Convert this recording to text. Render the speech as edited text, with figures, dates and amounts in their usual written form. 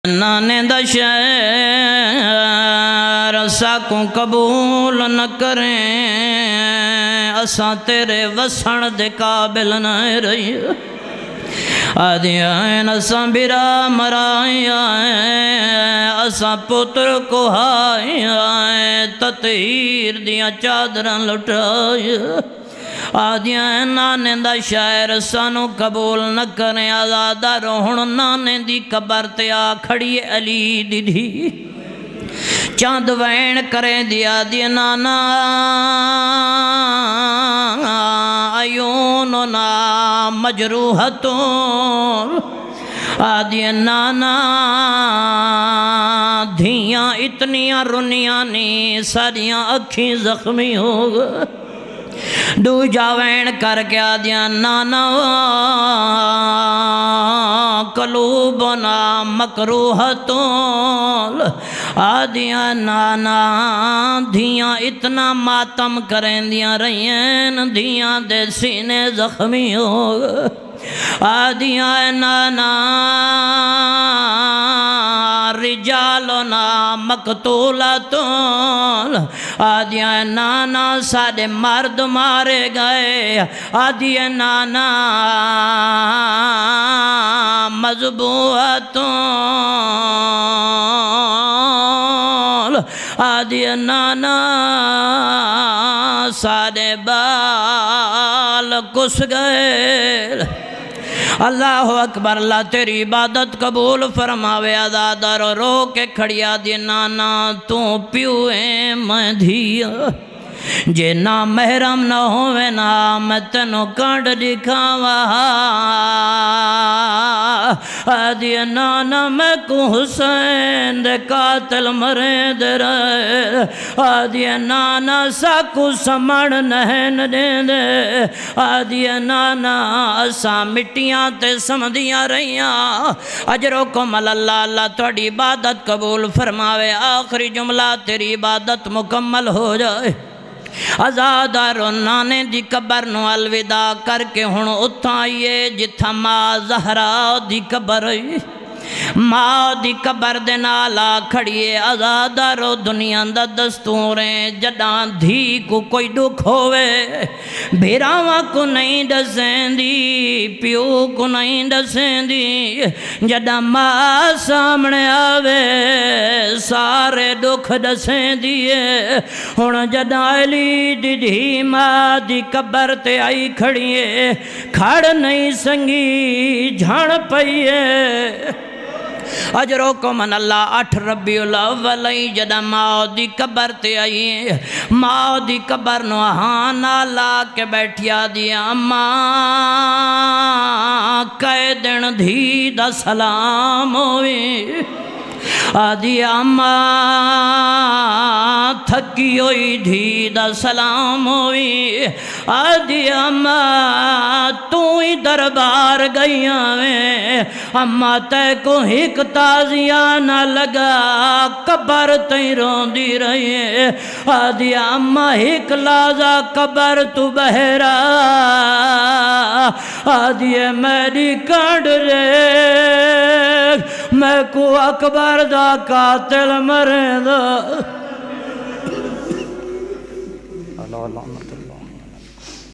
نانے دا شہر ساکوں قبول نہ کریں اساں تیرے وسن دے قابل نہ رہی آدھیاں اساں برا مرائیاں اساں پتر کو ہائیاں تطہیر دیاں چادراں لٹائیاں آدھیاں نانے دا شاعر سانو قبول نہ کریں آزادہ روحن نانے دی قبر تے آ کھڑی علی دی دھی چاند وین کریں دیا دی نانا عیوننا مجروحتون آدھیاں نانا دھیاں اتنیاں رنیاں نی ساریاں اکھیں زخمی ہوگا دو جاوین کر کے آدھیاں نانا قلوبنا مکروحتون آدھیاں نانا دھیاں اتنا ماتم کریں دیاں رہین دھیاں دے سینے زخمی ہو آدھیاں نانا رجالنا مقتولتون آدھیاں نانا ساڑے مرد مارے گئے آدھیاں نانا مذبوحتون آدھیاں نانا ساڑے بال کس گئے اللہ اکبر اللہ تیری عبادت قبول فرماوے آزادہ رو کے کھڑیا دی نانا تو پیویں میں دھیا جے نا محرم نہ ہوئے نا میں تنو کانڈ دکھاوا آدھی نانا میں کو حسین دے قاتل مرے دے رہے آدھی نانا ساکو سمڑ نہن دے دے آدھی نانا اساں مٹیاں تے سمدیاں رہیاں اجرکم اللہ اللہ توڑی عبادت قبول فرماوے آخری جملہ تیری عبادت مکمل ہو جائے آزادہ نانے دی قبر نو الوداع کر کے ہن اتھائیے جتھا ماں زہرا دی قبر ماں دی قبر دے نالا کھڑیے آزادہ رو دنیا دا دستوریں جڑاں دھی کو کوئی دکھ ہوئے بھیراواں کو نہیں دسیں دی پیو کو نہیں دسیں دی جڑاں ماں سامنے آوے سارے دکھ دسیں دیئے ہن جڑاں علی دی دھی ماں دی قبر تے آئی کھڑیے کھڑ نہیں سنگی جھان پئیے اجرکم اللہ 8 ربیع الاول جدہ ماں دی قبر تے آئی ماں دی قبر نو ہانا لا کے بیٹھیا دیا ماں کئے دن دھی دا سلام ہوئی آدھی اماں تھکی ہوئی دھی دا سلام ہوئی آدھی اماں تو ہی دربار گئیاں میں اماں تے کو ہک تازیاں نہ لگا قبر تے رون دی رہی آدھی اماں ہک لازا قبر تو بہرا آدھی میری کانڈ رے میں کو اکبر دا قاتل مرے دا